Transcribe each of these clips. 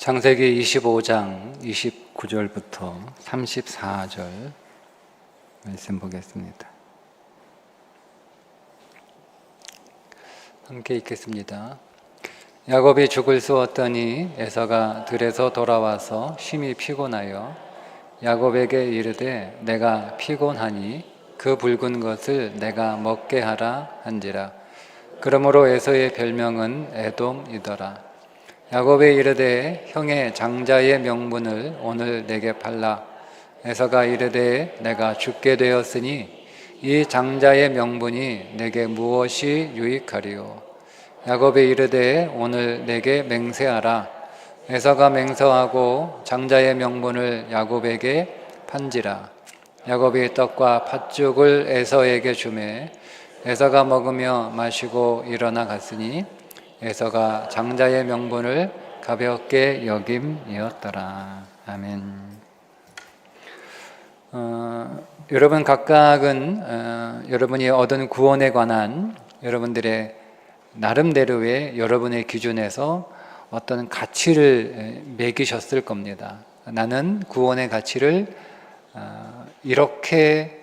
창세기 25장 29절부터 34절 말씀 보겠습니다. 함께 읽겠습니다. 야곱이 죽을 쑤었더니 에서가 들에서 돌아와서 심히 피곤하여 야곱에게 이르되 내가 피곤하니 그 붉은 것을 내가 먹게 하라 한지라. 그러므로 에서의 별명은 에돔이더라. 야곱이 이르되 형의 장자의 명분을 오늘 내게 팔라. 에서가 이르되 내가 죽게 되었으니 이 장자의 명분이 내게 무엇이 유익하리요. 야곱이 이르되 오늘 내게 맹세하라. 에서가 맹세하고 장자의 명분을 야곱에게 판지라. 야곱이 떡과 팥죽을 에서에게 주매 에서가 먹으며 마시고 일어나 갔으니 에서가 장자의 명분을 가볍게 여김이었더라. 아멘. 여러분 각각은 여러분이 얻은 구원에 관한 여러분들의 나름대로의 여러분의 기준에서 어떤 가치를 매기셨을 겁니다. 나는 구원의 가치를 이렇게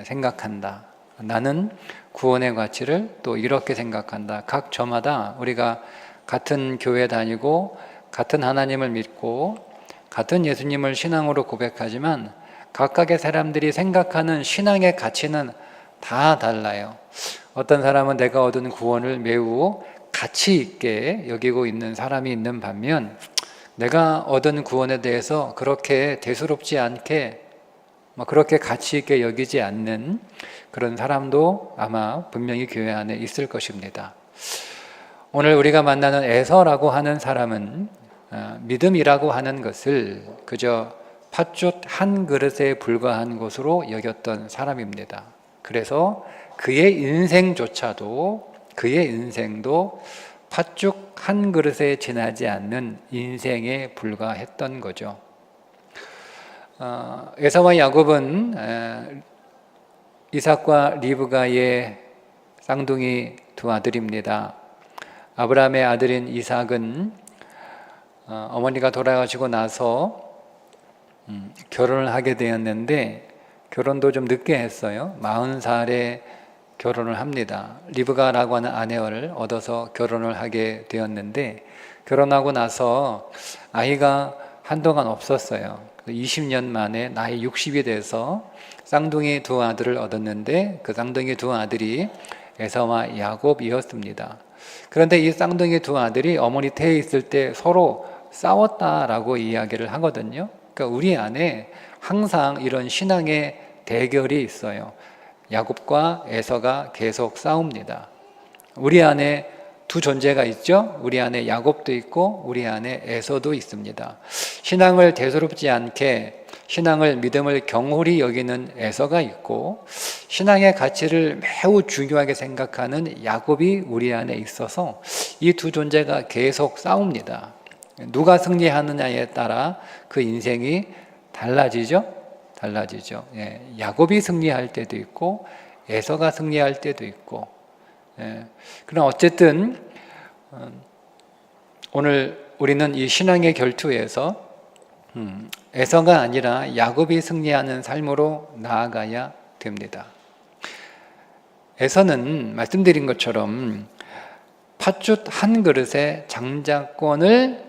생각한다. 나는 구원의 가치를 또 이렇게 생각한다. 각 저마다 우리가 같은 교회 다니고 같은 하나님을 믿고 같은 예수님을 신앙으로 고백하지만 각각의 사람들이 생각하는 신앙의 가치는 다 달라요. 어떤 사람은 내가 얻은 구원을 매우 가치 있게 여기고 있는 사람이 있는 반면 내가 얻은 구원에 대해서 그렇게 대수롭지 않게 그렇게 가치 있게 여기지 않는 그런 사람도 아마 분명히 교회 안에 있을 것입니다. 오늘 우리가 만나는 에서라고 하는 사람은 믿음이라고 하는 것을 그저 팥죽 한 그릇에 불과한 것으로 여겼던 사람입니다. 그래서 그의 인생조차도 그의 인생도 팥죽 한 그릇에 지나지 않는 인생에 불과했던 거죠. 에서와 야곱은 이삭과 리브가의 쌍둥이 두 아들입니다. 아브라함의 아들인 이삭은 어머니가 돌아가시고 나서 결혼을 하게 되었는데 결혼도 좀 늦게 했어요. 40살에 결혼을 합니다. 리브가라고 하는 아내를 얻어서 결혼을 하게 되었는데 결혼하고 나서 아이가 한동안 없었어요. 20년 만에 나이 60이 돼서 쌍둥이 두 아들을 얻었는데 그 쌍둥이 두 아들이 에서와 야곱이었습니다. 그런데 이 쌍둥이 두 아들이 어머니 태에 있을 때 서로 싸웠다라고 이야기를 하거든요. 그러니까 우리 안에 항상 이런 신앙의 대결이 있어요. 야곱과 에서가 계속 싸웁니다. 우리 안에 두 존재가 있죠. 우리 안에 야곱도 있고 우리 안에 에서도 있습니다. 신앙을 대수롭지 않게 신앙을 믿음을 경홀히 여기는 에서가 있고 신앙의 가치를 매우 중요하게 생각하는 야곱이 우리 안에 있어서 이 두 존재가 계속 싸웁니다. 누가 승리하느냐에 따라 그 인생이 달라지죠. 야곱이 승리할 때도 있고 에서가 승리할 때도 있고 그럼 어쨌든 오늘 우리는 이 신앙의 결투에서 에서가 아니라 야곱이 승리하는 삶으로 나아가야 됩니다. 에서는 말씀드린 것처럼 팥죽 한 그릇에 장자권을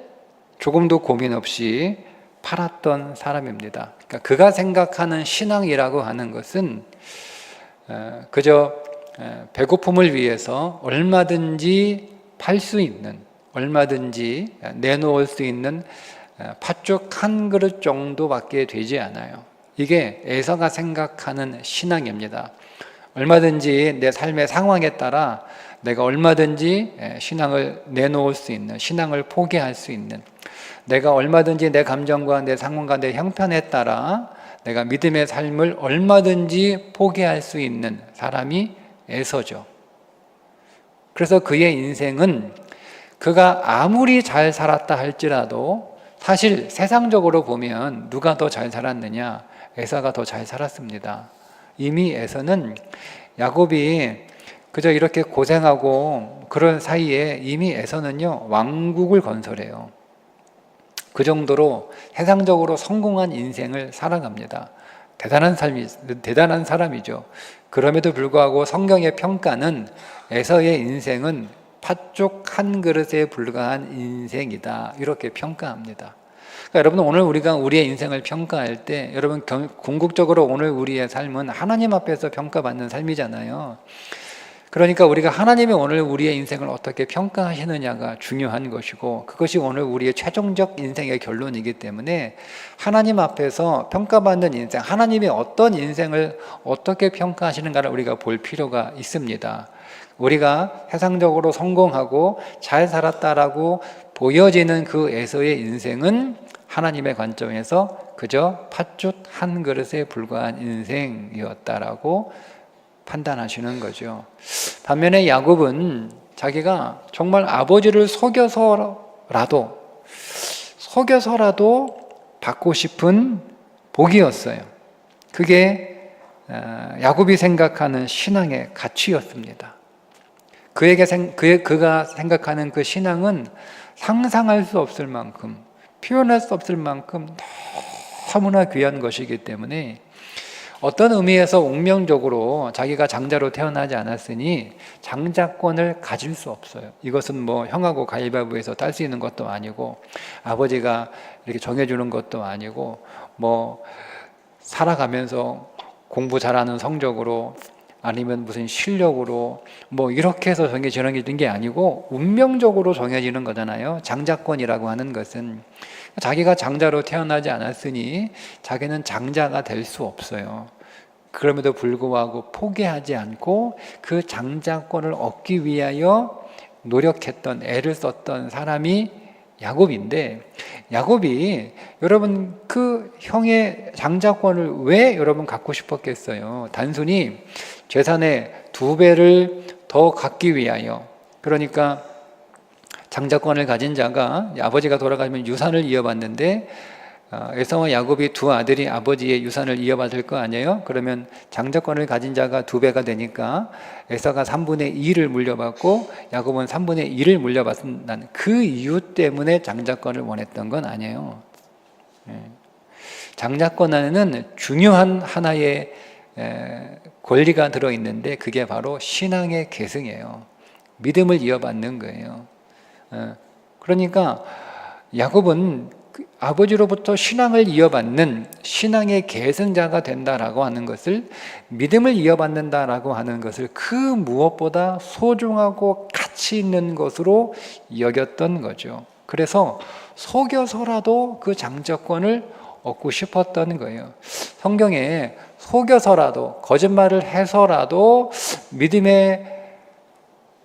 조금도 고민 없이 팔았던 사람입니다. 그러니까 그가 생각하는 신앙이라고 하는 것은 그저 배고픔을 위해서 얼마든지 팔 수 있는, 얼마든지 내놓을 수 있는 팥죽 한 그릇 정도밖에 되지 않아요. 이게 에서가 생각하는 신앙입니다. 얼마든지 내 삶의 상황에 따라 내가 얼마든지 신앙을 내놓을 수 있는, 신앙을 포기할 수 있는, 내가 얼마든지 내 감정과 내 상황과 내 형편에 따라 내가 믿음의 삶을 얼마든지 포기할 수 있는 사람이 에서죠. 그래서 그의 인생은 그가 아무리 잘 살았다 할지라도 사실 세상적으로 보면 누가 더 잘 살았느냐? 에서가 더 잘 살았습니다. 이미 에서는 야곱이 그저 이렇게 고생하고 그런 사이에 이미 에서는요 왕국을 건설해요. 그 정도로 세상적으로 성공한 인생을 살아갑니다. 대단한 사람이죠. 그럼에도 불구하고 성경의 평가는 에서의 인생은 팥죽 한 그릇에 불과한 인생이다, 이렇게 평가합니다. 그러니까 여러분, 오늘 우리가 우리의 인생을 평가할 때 여러분, 궁극적으로 오늘 우리의 삶은 하나님 앞에서 평가받는 삶이잖아요. 그러니까 우리가 하나님이 오늘 우리의 인생을 어떻게 평가하시느냐가 중요한 것이고, 그것이 오늘 우리의 최종적 인생의 결론이기 때문에 하나님 앞에서 평가받는 인생, 하나님이 어떤 인생을 어떻게 평가하시는가를 우리가 볼 필요가 있습니다. 우리가 세상적으로 성공하고 잘 살았다라고 보여지는 그 에서의 인생은 하나님의 관점에서 그저 팥죽 한 그릇에 불과한 인생이었다라고 판단하시는 거죠. 반면에 야곱은 자기가 정말 아버지를 속여서라도 받고 싶은 복이었어요. 그게 야곱이 생각하는 신앙의 가치였습니다. 그가 생각하는 그 신앙은 상상할 수 없을 만큼, 표현할 수 없을 만큼 너무나 귀한 것이기 때문에 어떤 의미에서 운명적으로 자기가 장자로 태어나지 않았으니 장자권을 가질 수 없어요. 이것은 뭐 형하고 가위바위보에서 딸 수 있는 것도 아니고, 아버지가 이렇게 정해주는 것도 아니고, 뭐 살아가면서 공부 잘하는 성적으로 아니면 무슨 실력으로 뭐 이렇게 해서 정해지는 게 아니고 운명적으로 정해지는 거잖아요. 장자권이라고 하는 것은 자기가 장자로 태어나지 않았으니 자기는 장자가 될 수 없어요. 그럼에도 불구하고 포기하지 않고 그 장자권을 얻기 위하여 노력했던, 애를 썼던 사람이 야곱인데, 야곱이 여러분 그 형의 장자권을 왜 여러분 갖고 싶었겠어요? 단순히 재산의 2배를 더 갖기 위하여, 그러니까 장자권을 가진 자가 아버지가 돌아가면 유산을 이어받는데 에서와 야곱이 두 아들이 아버지의 유산을 이어받을 거 아니에요? 그러면 장자권을 가진 자가 2배가 되니까 에서가 3분의 2를 물려받고 야곱은 3분의 1을 물려받는다는 그 이유 때문에 장자권을 원했던 건 아니에요. 장자권 안에는 중요한 하나의 권리가 들어있는데 그게 바로 신앙의 계승이에요. 믿음을 이어받는 거예요. 그러니까 야곱은 아버지로부터 신앙을 이어받는 신앙의 계승자가 된다라고 하는 것을, 믿음을 이어받는다라고 하는 것을 그 무엇보다 소중하고 가치 있는 것으로 여겼던 거죠. 그래서 속여서라도 그 장자권을 얻고 싶었던 거예요. 성경에 속여서라도, 거짓말을 해서라도 믿음의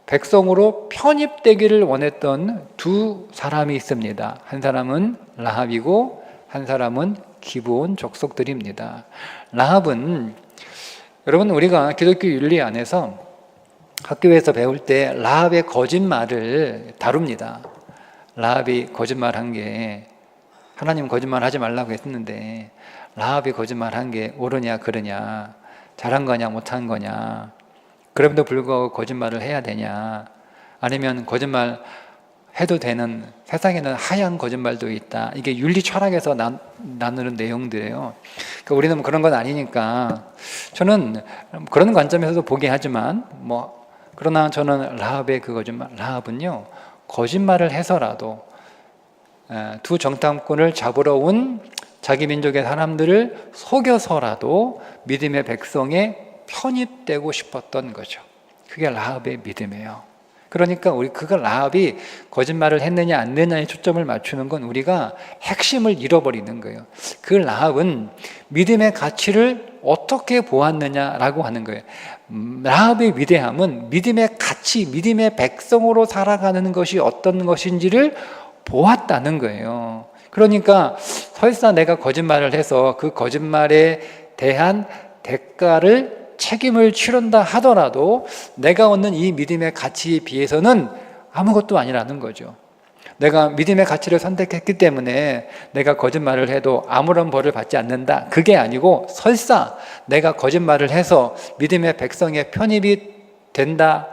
백성으로 편입되기를 원했던 두 사람이 있습니다. 한 사람은 라합이고 한 사람은 기브온 족속들입니다. 라합은, 여러분 우리가 기독교 윤리 안에서 학교에서 배울 때 라합의 거짓말을 다룹니다. 라합이 거짓말한 게, 하나님 거짓말하지 말라고 했는데 라합이 거짓말한 게 옳으냐 그르냐, 잘한 거냐 못한 거냐, 그럼에도 불구하고 거짓말을 해야 되냐, 아니면 거짓말 해도 되는, 세상에는 하얀 거짓말도 있다. 이게 윤리 철학에서 나누는 내용들이에요. 그러니까 우리는 그런 건 아니니까 저는 그런 관점에서도 보게 하지만 그러나 저는 라합의 그 거짓말, 라합은요 거짓말을 해서라도 두 정탐꾼을 잡으러 온 자기 민족의 사람들을 속여서라도 믿음의 백성에 편입되고 싶었던 거죠. 그게 라합의 믿음이에요. 그러니까 그가 라합이 거짓말을 했느냐 안 했느냐에 초점을 맞추는 건 우리가 핵심을 잃어버리는 거예요. 그 라합은 믿음의 가치를 어떻게 보았느냐라고 하는 거예요. 라합의 위대함은 믿음의 가치, 믿음의 백성으로 살아가는 것이 어떤 것인지를 보았다는 거예요. 그러니까 설사 내가 거짓말을 해서 그 거짓말에 대한 대가를, 책임을 치른다 하더라도 내가 얻는 이 믿음의 가치에 비해서는 아무것도 아니라는 거죠. 내가 믿음의 가치를 선택했기 때문에 내가 거짓말을 해도 아무런 벌을 받지 않는다, 그게 아니고, 설사 내가 거짓말을 해서 믿음의 백성에 편입이 된다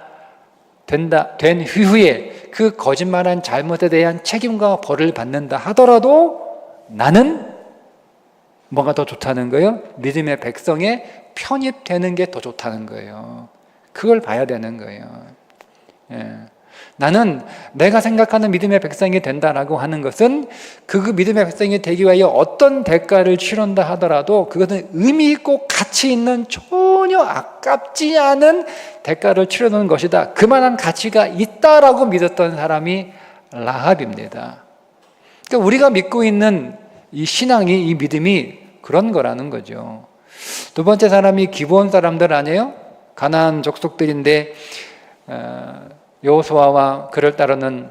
된 후에 그 거짓말한 잘못에 대한 책임과 벌을 받는다 하더라도 나는 뭐가 더 좋다는 거예요? 믿음의 백성에 편입되는 게 더 좋다는 거예요. 그걸 봐야 되는 거예요. 예. 나는 내가 생각하는 믿음의 백성이 된다라고 하는 것은 그 믿음의 백성이 되기 위하여 어떤 대가를 치른다 하더라도 그것은 의미 있고 가치 있는 전혀 아깝지 않은 대가를 치르는 것이다. 그만한 가치가 있다라고 믿었던 사람이 라합입니다. 그러니까 우리가 믿고 있는 이 신앙이, 이 믿음이 그런 거라는 거죠. 두 번째 사람이 기브온 사람들 아니에요? 가나안 족속들인데 여호수아와 그를 따르는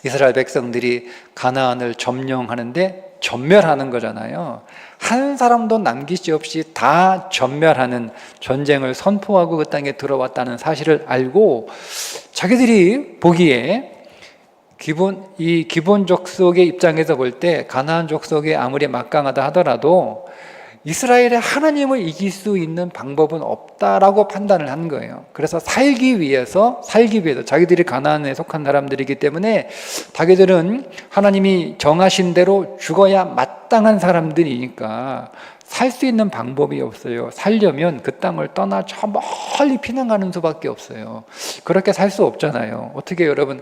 이스라엘 백성들이 가나안을 점령하는데 전멸하는 거잖아요. 한 사람도 남기지 없이 다 전멸하는 전쟁을 선포하고 그 땅에 들어왔다는 사실을 알고 자기들이 보기에 기본 족속의 입장에서 볼 때 가나안 족속이 아무리 막강하다 하더라도 이스라엘의 하나님을 이길 수 있는 방법은 없다라고 판단을 한 거예요. 그래서 살기 위해서 자기들이 가나안에 속한 사람들이기 때문에 자기들은 하나님이 정하신 대로 죽어야 마땅한 사람들이니까 살 수 있는 방법이 없어요. 살려면 그 땅을 떠나 저 멀리 피난가는 수밖에 없어요. 그렇게 살 수 없잖아요. 어떻게 여러분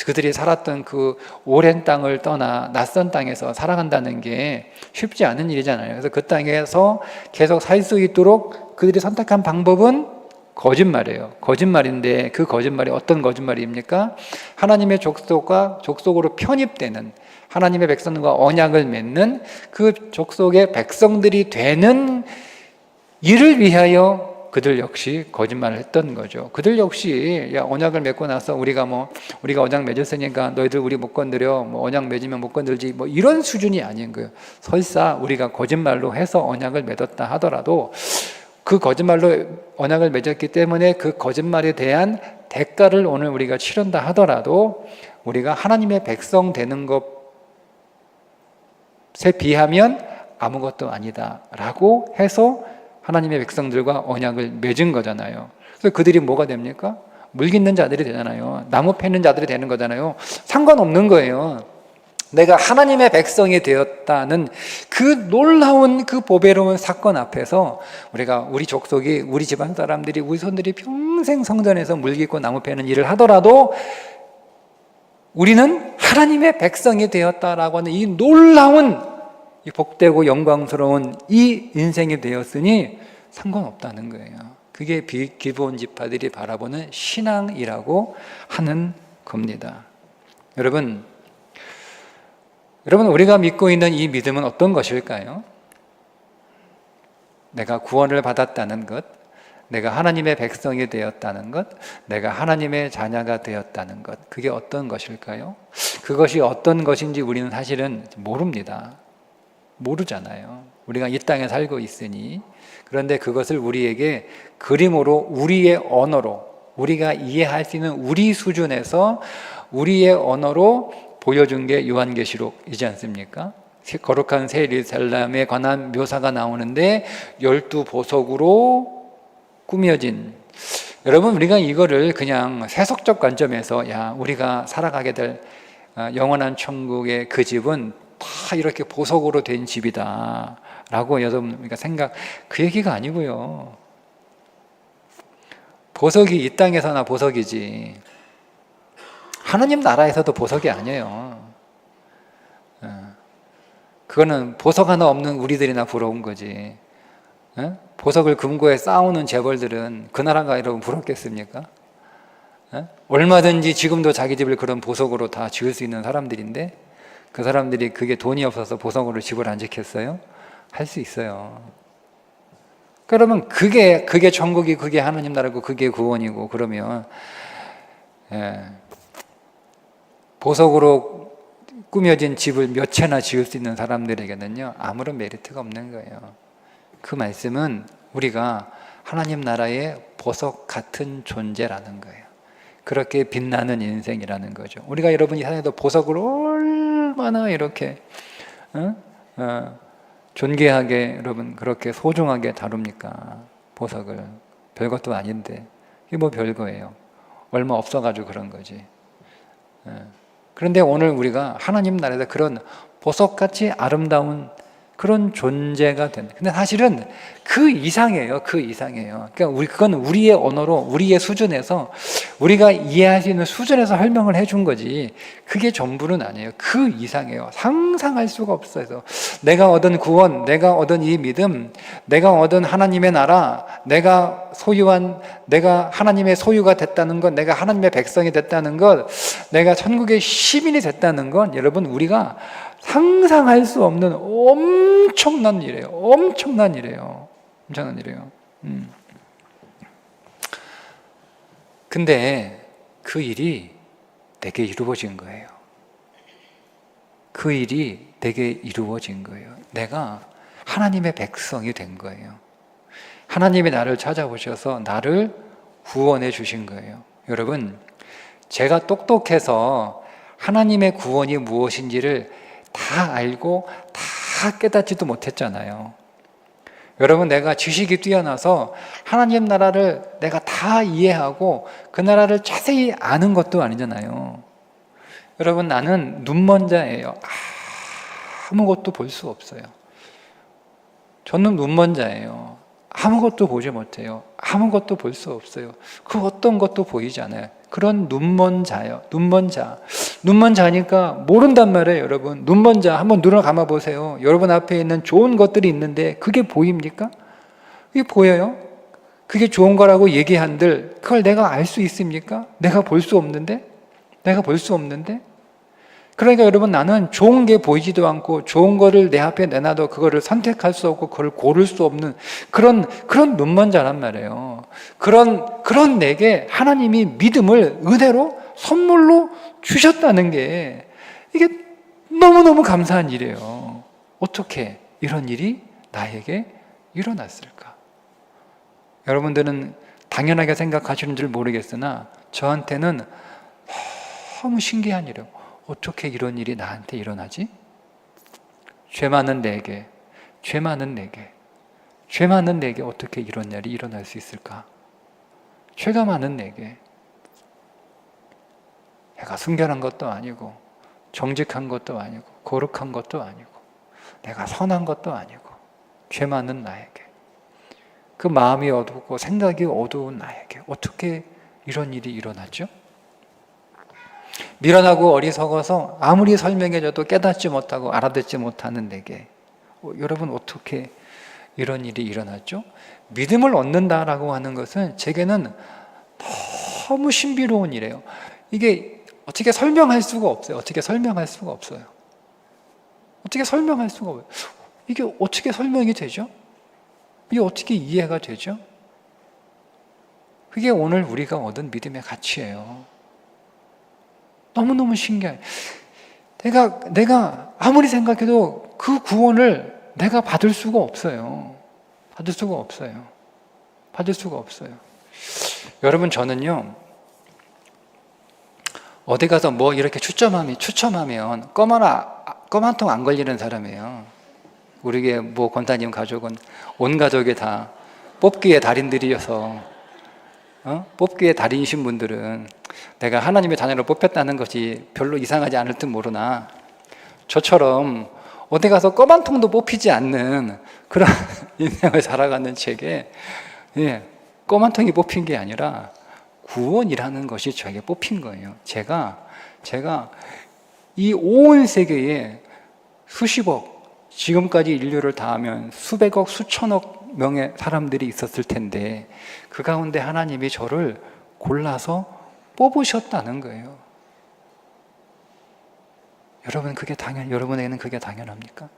그들이 살았던 그 오랜 땅을 떠나 낯선 땅에서 살아간다는 게 쉽지 않은 일이잖아요. 그래서 그 땅에서 계속 살 수 있도록 그들이 선택한 방법은 거짓말이에요. 거짓말인데 그 거짓말이 어떤 거짓말입니까? 하나님의 족속으로 편입되는 하나님의 백성과 언약을 맺는 그 족속의 백성들이 되는 일을 위하여 그들 역시 거짓말을 했던 거죠. 그들 역시 언약을 맺고 나서 우리가 언약 맺었으니까 너희들 우리 못 건드려, 언약 맺으면 못 건들지, 이런 수준이 아닌 거예요. 설사 우리가 거짓말로 해서 언약을 맺었다 하더라도 그 거짓말로 언약을 맺었기 때문에 그 거짓말에 대한 대가를 오늘 우리가 치른다 하더라도 우리가 하나님의 백성 되는 것에 비하면 아무것도 아니다라고 해서 하나님의 백성들과 언약을 맺은 거잖아요. 그래서 그들이 뭐가 됩니까? 물 깃는 자들이 되잖아요. 나무 패는 자들이 되는 거잖아요. 상관없는 거예요. 내가 하나님의 백성이 되었다는 그 놀라운 그 보배로운 사건 앞에서 우리 족속이, 우리 집안 사람들이, 우리 손들이 평생 성전에서 물 깃고 나무 패는 일을 하더라도 우리는 하나님의 백성이 되었다라고 하는 이 놀라운 이 복되고 영광스러운 이 인생이 되었으니 상관없다는 거예요. 그게 기브온 지파들이 바라보는 신앙이라고 하는 겁니다. 여러분 우리가 믿고 있는 이 믿음은 어떤 것일까요? 내가 구원을 받았다는 것, 내가 하나님의 백성이 되었다는 것, 내가 하나님의 자녀가 되었다는 것, 그게 어떤 것일까요? 그것이 어떤 것인지 우리는 사실은 모릅니다. 모르잖아요. 우리가 이 땅에 살고 있으니. 그런데 그것을 우리에게 그림으로, 우리의 언어로, 우리가 이해할 수 있는 우리 수준에서 우리의 언어로 보여준 게 요한계시록이지 않습니까? 거룩한 새 예루살렘에 관한 묘사가 나오는데 12보석으로 꾸며진, 여러분 우리가 이거를 그냥 세속적 관점에서 우리가 살아가게 될 영원한 천국의 그 집은 다 이렇게 보석으로 된 집이다 라고 여러분 우리가 그 얘기가 아니고요. 보석이 이 땅에서나 보석이지 하나님 나라에서도 보석이 아니에요. 그거는 보석 하나 없는 우리들이나 부러운 거지. 보석을 금고에 쌓아오는 재벌들은 그 나라가 여러분 부럽겠습니까? 얼마든지 지금도 자기 집을 그런 보석으로 다 지을 수 있는 사람들인데 그 사람들이 그게 돈이 없어서 보석으로 집을 안 짓겠어요? 할 수 있어요. 그러면 그게 천국이, 그게 하나님 나라고, 그게 구원이고, 그러면 보석으로 꾸며진 집을 몇 채나 지을 수 있는 사람들에게는요 아무런 메리트가 없는 거예요. 그 말씀은 우리가 하나님 나라의 보석 같은 존재라는 거예요. 그렇게 빛나는 인생이라는 거죠. 우리가 여러분 이 세상에도 보석을 얼마나 이렇게 존귀하게 여러분 그렇게 소중하게 다룹니까? 보석을 별것도 아닌데 이게 뭐 별거예요. 얼마 없어가지고 그런 거지. 그런데 오늘 우리가 하나님 나라에서 그런 보석같이 아름다운 그런 존재가 된다. 근데 사실은 그 이상이에요. 그 이상이에요. 그러니까 그건 우리의 언어로, 우리의 수준에서, 우리가 이해할 수 있는 수준에서 설명을 해준 거지, 그게 전부는 아니에요. 그 이상이에요. 상상할 수가 없어요. 내가 얻은 구원, 내가 얻은 이 믿음, 내가 얻은 하나님의 나라, 내가 하나님의 소유가 됐다는 것, 내가 하나님의 백성이 됐다는 것, 내가 천국의 시민이 됐다는 건, 여러분, 우리가 상상할 수 없는 엄청난 일이에요. 엄청난 일이에요. 엄청난 일이에요. 근데 그 일이 내게 이루어진 거예요. 그 일이 내게 이루어진 거예요. 내가 하나님의 백성이 된 거예요. 하나님이 나를 찾아오셔서 나를 구원해 주신 거예요. 여러분, 제가 똑똑해서 하나님의 구원이 무엇인지를 다 알고 다 깨닫지도 못했잖아요. 여러분, 내가 지식이 뛰어나서 하나님 나라를 내가 다 이해하고 그 나라를 자세히 아는 것도 아니잖아요. 여러분, 나는 눈먼 자예요. 아무것도 볼 수 없어요. 저는 눈먼 자예요. 아무것도 보지 못해요. 아무것도 볼 수 없어요. 그 어떤 것도 보이지 않아요. 그런 눈먼 자예요. 눈먼 자. 눈먼 자니까 모른단 말이에요, 여러분. 눈먼 자, 한번 눈을 감아 보세요. 여러분 앞에 있는 좋은 것들이 있는데 그게 보입니까? 그게 보여요? 그게 좋은 거라고 얘기한들 그걸 내가 알 수 있습니까? 내가 볼 수 없는데? 내가 볼 수 없는데? 그러니까 여러분, 나는 좋은 게 보이지도 않고 좋은 거를 내 앞에 내놔도 그거를 선택할 수 없고 그걸 고를 수 없는 그런 눈먼 자란 말이에요. 그런 내게 하나님이 믿음을 은혜로 선물로 주셨다는 게 이게 너무너무 감사한 일이에요. 어떻게 이런 일이 나에게 일어났을까? 여러분들은 당연하게 생각하시는 줄 모르겠으나 저한테는 너무 신기한 일이에요. 어떻게 이런 일이 나한테 일어나지? 죄 많은 내게 어떻게 이런 일이 일어날 수 있을까? 죄가 많은 내게, 내가 순결한 것도 아니고 정직한 것도 아니고 거룩한 것도 아니고 내가 선한 것도 아니고 죄 많은 나에게, 그 마음이 어둡고 생각이 어두운 나에게 어떻게 이런 일이 일어났죠? 미련하고 어리석어서 아무리 설명해줘도 깨닫지 못하고 알아듣지 못하는 내게 여러분, 어떻게 이런 일이 일어났죠? 믿음을 얻는다라고 하는 것은 제게는 너무 신비로운 일이에요. 이게 어떻게 설명할 수가 없어요. 어떻게 설명할 수가 없어요. 이게 어떻게 설명이 되죠? 이게 어떻게 이해가 되죠? 그게 오늘 우리가 얻은 믿음의 가치예요. 너무너무 신기해요. 내가 아무리 생각해도 그 구원을 내가 받을 수가 없어요. 여러분, 저는요, 어디 가서 뭐 이렇게 추첨하면 껌 한 통 안 걸리는 사람이에요. 우리의 뭐 권사님 가족은 온 가족이 다 뽑기의 달인들이어서, 뽑기의 달인이신 분들은 내가 하나님의 자녀로 뽑혔다는 것이 별로 이상하지 않을 듯 모르나, 저처럼 어디 가서 껌 한 통도 뽑히지 않는 그런 인생을 살아가는 제게 껌 한 통이 뽑힌 게 아니라 구원이라는 것이 저에게 뽑힌 거예요. 제가 이 온 세계에 수십억, 지금까지 인류를 다 하면 수백억, 수천억 명의 사람들이 있었을 텐데 그 가운데 하나님이 저를 골라서 뽑으셨다는 거예요. 여러분에게는 그게 당연합니까?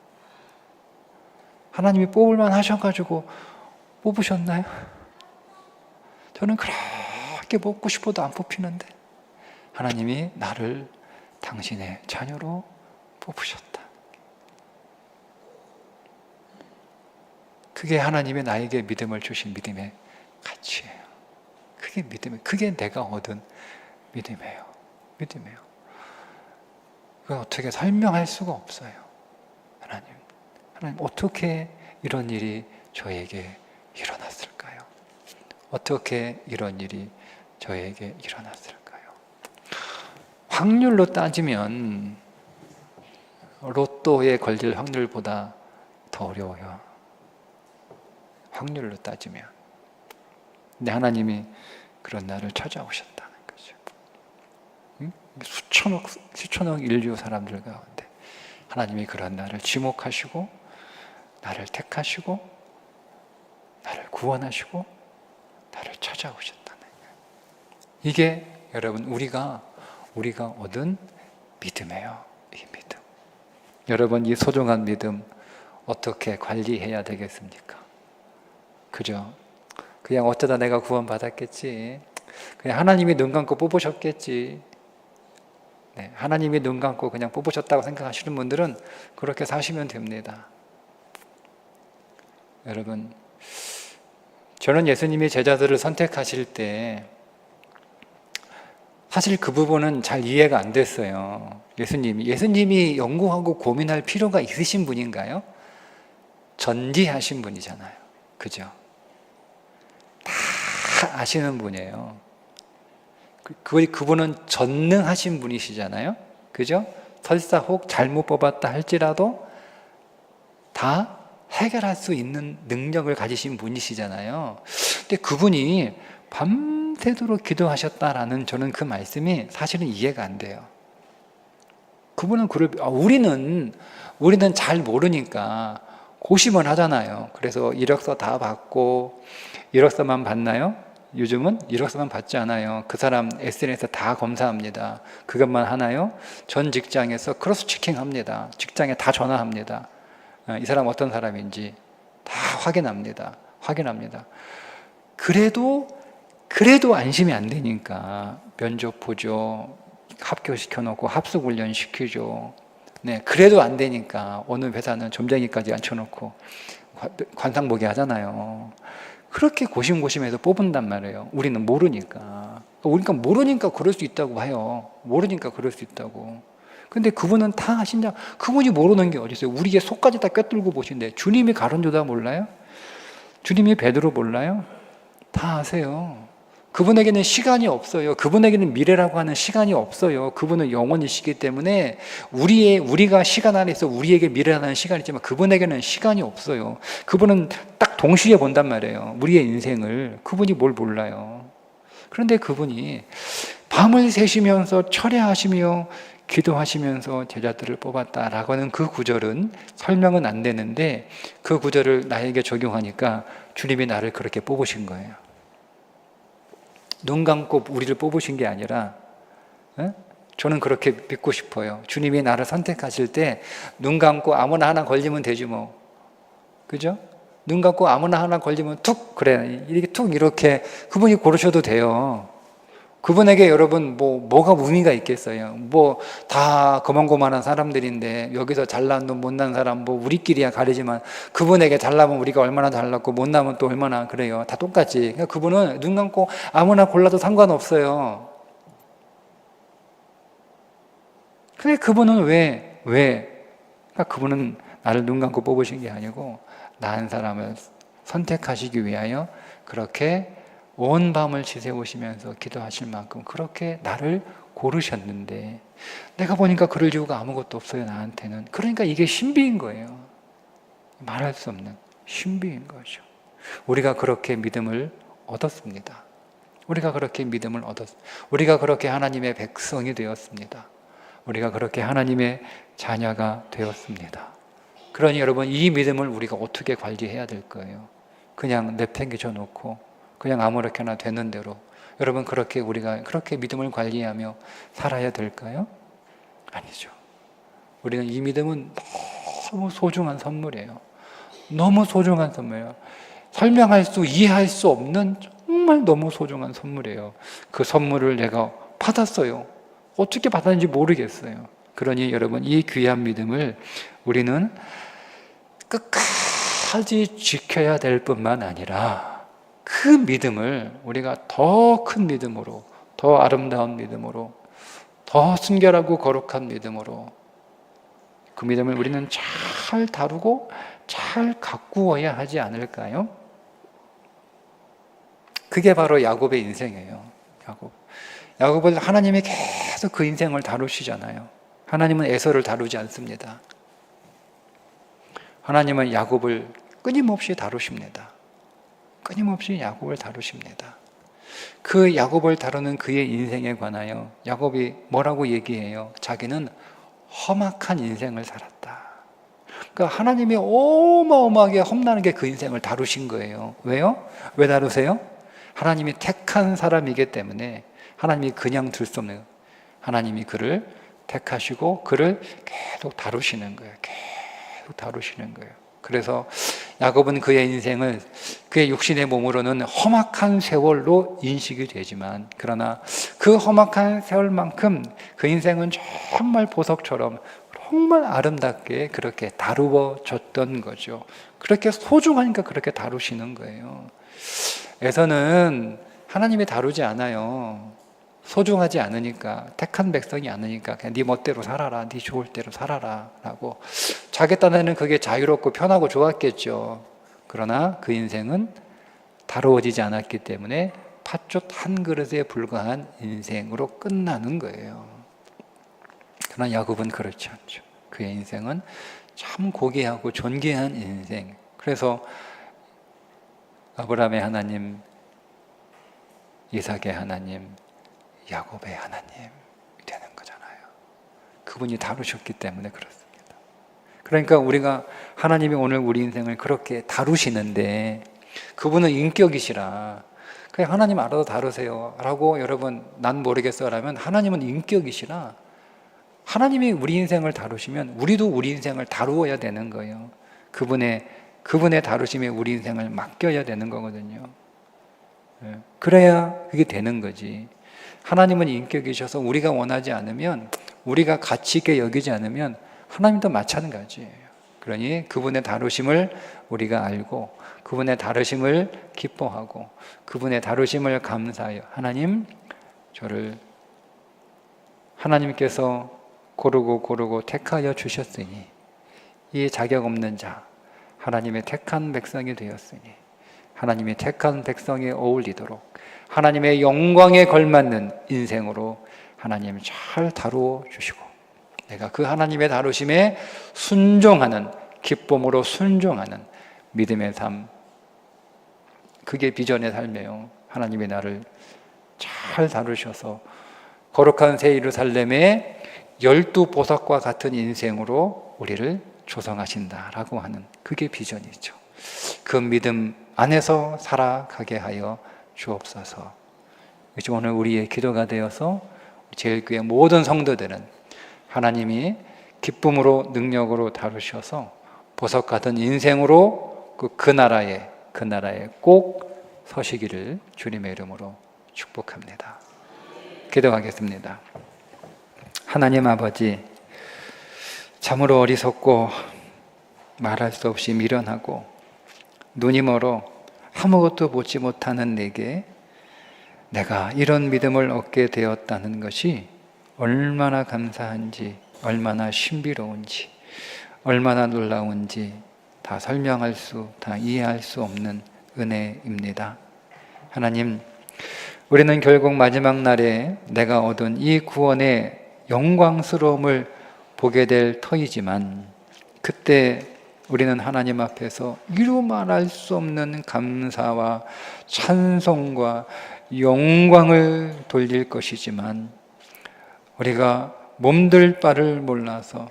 하나님이 뽑을만 하셔가지고 뽑으셨나요? 저는 그렇게 뽑고 싶어도 안 뽑히는데 하나님이 나를 당신의 자녀로 뽑으셨다. 그게 하나님이 나에게 믿음을 주신 믿음의 가치예요. 그게 내가 얻은 믿음이에요. 그건 어떻게 설명할 수가 없어요. 하나님 어떻게 이런 일이 저에게 일어났을까요? 어떻게 이런 일이 저에게 일어났을까요? 확률로 따지면 로또에 걸릴 확률보다 더 어려워요. 확률로 따지면. 근데 하나님이 그런 나를 찾아오셨다는 거죠. 응? 수천억 인류 사람들 가운데 하나님이 그런 나를 지목하시고 나를 택하시고 나를 구원하시고 나를 찾아오셨다는 거예요. 이게 여러분 우리가 얻은 믿음이에요. 이 믿음. 여러분 이 소중한 믿음 어떻게 관리해야 되겠습니까? 그죠? 그냥 어쩌다 내가 구원받았겠지. 그냥 하나님이 눈 감고 뽑으셨겠지. 네, 하나님이 눈 감고 그냥 뽑으셨다고 생각하시는 분들은 그렇게 사시면 됩니다. 여러분, 저는 예수님이 제자들을 선택하실 때 사실 그 부분은 잘 이해가 안 됐어요. 예수님이 연구하고 고민할 필요가 있으신 분인가요? 전지하신 분이잖아요. 그죠? 다 아시는 분이에요. 그분은 전능하신 분이시잖아요. 그죠? 설사 혹 잘못 뽑았다 할지라도 다 해결할 수 있는 능력을 가지신 분이시잖아요. 근데 그분이 밤새도록 기도하셨다라는 저는 그 말씀이 사실은 이해가 안 돼요. 그분은 우리는 잘 모르니까 고심을 하잖아요. 그래서 이력서 다 받고, 이력서만 받나요? 요즘은 이력서만 받지 않아요. 그 사람 SNS 다 검사합니다. 그것만 하나요? 전 직장에서 크로스 체킹합니다. 직장에 다 전화합니다. 이 사람 어떤 사람인지 다 확인합니다. 그래도 안심이 안 되니까 면접 보죠. 합격시켜놓고 합숙훈련 시키죠. 네, 그래도 안 되니까 어느 회사는 점쟁이까지 앉혀놓고 관상보기 하잖아요. 그렇게 고심고심해서 뽑은단 말이에요. 우리는 모르니까. 모르니까 그럴 수 있다고 해요. 모르니까 그럴 수 있다고. 근데 그분은 다 하신다. 그분이 모르는 게 어디 있어요? 우리의 속까지 다 꿰뚫고 보신대. 주님이 가룟 유다 몰라요? 주님이 베드로 몰라요? 다 아세요. 그분에게는 시간이 없어요. 그분에게는 미래라고 하는 시간이 없어요. 그분은 영원이시기 때문에 우리가 시간 안에서 우리에게 미래라는 시간이 있지만 그분에게는 시간이 없어요. 그분은 딱 동시에 본단 말이에요. 우리의 인생을. 그분이 뭘 몰라요. 그런데 그분이 밤을 새시면서 철야하시며 기도하시면서 제자들을 뽑았다라고 하는 그 구절은 설명은 안 되는데 그 구절을 나에게 적용하니까 주님이 나를 그렇게 뽑으신 거예요. 눈 감고 우리를 뽑으신 게 아니라 저는 그렇게 믿고 싶어요. 주님이 나를 선택하실 때 눈 감고 아무나 하나 걸리면 되지 뭐. 그죠? 눈 감고 아무나 하나 걸리면 툭 그래 이렇게 그분이 고르셔도 돼요. 그분에게 여러분 뭐가 의미가 있겠어요? 다 거만고만한 사람들인데 여기서 잘난 놈 못난 사람 우리끼리야 가리지만 그분에게 잘나면 우리가 얼마나 잘났고 못나면 또 얼마나 그래요. 다 똑같지. 그러니까 그분은 눈 감고 아무나 골라도 상관없어요. 근데 그분은 왜? 그러니까 그분은 나를 눈 감고 뽑으신 게 아니고 나한 사람을 선택하시기 위하여 그렇게 온 밤을 지새우시면서 기도하실 만큼 그렇게 나를 고르셨는데 내가 보니까 그럴 이유가 아무것도 없어요. 나한테는. 그러니까 이게 신비인 거예요. 말할 수 없는 신비인 거죠. 우리가 그렇게 믿음을 얻었습니다. 우리가 그렇게 하나님의 백성이 되었습니다. 우리가 그렇게 하나님의 자녀가 되었습니다. 그러니 여러분 이 믿음을 우리가 어떻게 관리해야 될 거예요? 그냥 내팽개쳐 놓고 그냥 아무렇게나 되는 대로 여러분 우리가 그렇게 믿음을 관리하며 살아야 될까요? 아니죠. 우리는 이 믿음은 너무 소중한 선물이에요. 너무 소중한 선물이에요. 이해할 수 없는 정말 너무 소중한 선물이에요. 그 선물을 내가 받았어요. 어떻게 받았는지 모르겠어요. 그러니 여러분 이 귀한 믿음을 우리는 끝까지 지켜야 될 뿐만 아니라 그 믿음을 우리가 더 큰 믿음으로, 더 아름다운 믿음으로, 더 순결하고 거룩한 믿음으로 그 믿음을 우리는 잘 다루고 잘 가꾸어야 하지 않을까요? 그게 바로 야곱의 인생이에요. 야곱을 하나님이 계속 그 인생을 다루시잖아요. 하나님은 에서를 다루지 않습니다. 하나님은 야곱을 끊임없이 다루십니다. 끊임없이 야곱을 다루십니다. 그 야곱을 다루는 그의 인생에 관하여 야곱이 뭐라고 얘기해요? 자기는 험악한 인생을 살았다. 그러니까 하나님이 어마어마하게 험난하게 그 인생을 다루신 거예요. 왜요? 왜 다루세요? 하나님이 택한 사람이기 때문에 하나님이 그냥 둘 수 없는 거예요. 하나님이 그를 택하시고 그를 계속 다루시는 거예요. 계속 다루시는 거예요. 그래서 야곱은 그의 인생을 그의 육신의 몸으로는 험악한 세월로 인식이 되지만 그러나 그 험악한 세월만큼 그 인생은 정말 보석처럼 정말 아름답게 그렇게 다루어졌던 거죠. 그렇게 소중하니까 그렇게 다루시는 거예요. 에서는 하나님이 다루지 않아요. 소중하지 않으니까, 택한 백성이 아니니까 그냥 네 멋대로 살아라, 네 좋을 대로 살아라 라고 자기 딴에는 그게 자유롭고 편하고 좋았겠죠. 그러나 그 인생은 다루어지지 않았기 때문에 팥죽 한 그릇에 불과한 인생으로 끝나는 거예요. 그러나 야곱은 그렇지 않죠. 그의 인생은 참 고귀하고 존귀한 인생. 그래서 아브라함의 하나님, 이삭의 하나님, 야곱의 하나님이 되는 거잖아요. 그분이 다루셨기 때문에 그렇습니다. 그러니까 우리가 하나님이 오늘 우리 인생을 그렇게 다루시는데 그분은 인격이시라 그냥 하나님 알아서 다루세요 라고 여러분 난 모르겠어 라면 하나님은 인격이시라 하나님이 우리 인생을 다루시면 우리도 우리 인생을 다루어야 되는 거예요. 그분의 다루심에 우리 인생을 맡겨야 되는 거거든요. 그래야 그게 되는 거지. 하나님은 인격이셔서 우리가 원하지 않으면 우리가 가치 있게 여기지 않으면 하나님도 마찬가지예요. 그러니 그분의 다루심을 우리가 알고 그분의 다루심을 기뻐하고 그분의 다루심을 감사하여 하나님 저를 하나님께서 고르고 택하여 주셨으니 이 자격 없는 자 하나님의 택한 백성이 되었으니 하나님의 택한 백성에 어울리도록 하나님의 영광에 걸맞는 인생으로 하나님 잘 다루어 주시고 내가 그 하나님의 다루심에 순종하는 기쁨으로 순종하는 믿음의 삶 그게 비전의 삶이에요. 하나님이 나를 잘 다루셔서 거룩한 새 예루살렘의 12보석과 같은 인생으로 우리를 조성하신다라고 하는 그게 비전이죠. 그 믿음 안에서 살아가게 하여 주옵소서. 오늘 우리의 기도가 되어서 제일교회 모든 성도들은 하나님이 기쁨으로 능력으로 다루셔서 보석 같은 인생으로 그 나라에 꼭 서시기를 주님의 이름으로 축복합니다. 기도하겠습니다. 하나님 아버지, 참으로 어리석고 말할 수 없이 미련하고 눈이 멀어 아무것도 보지 못하는 내게 내가 이런 믿음을 얻게 되었다는 것이 얼마나 감사한지, 얼마나 신비로운지, 얼마나 놀라운지 다 설명할 수, 다 이해할 수 없는 은혜입니다. 하나님, 우리는 결국 마지막 날에 내가 얻은 이 구원의 영광스러움을 보게 될 터이지만 그때 우리는 하나님 앞에서 이루 말할 수 없는 감사와 찬송과 영광을 돌릴 것이지만 우리가 몸들 바를 몰라서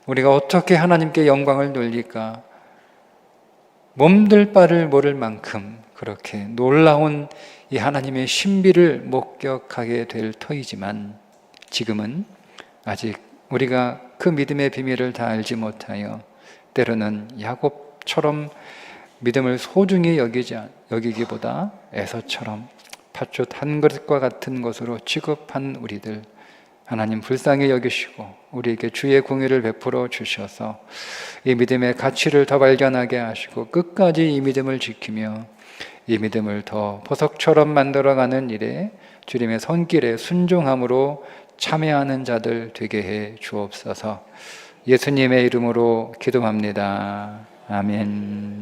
우리가 어떻게 하나님께 영광을 돌릴까 몸들 바를 모를 만큼 그렇게 놀라운 이 하나님의 신비를 목격하게 될 터이지만 지금은 아직 우리가 그 믿음의 비밀을 다 알지 못하여 때로는 야곱처럼 믿음을 소중히 여기기보다 에서처럼 팥죽 한 그릇과 같은 것으로 취급한 우리들 하나님 불쌍히 여기시고 우리에게 주의 공의를 베풀어 주셔서 이 믿음의 가치를 더 발견하게 하시고 끝까지 이 믿음을 지키며 이 믿음을 더 보석처럼 만들어가는 일에 주님의 손길에 순종함으로 참여하는 자들 되게 해 주옵소서. 예수님의 이름으로 기도합니다. 아멘.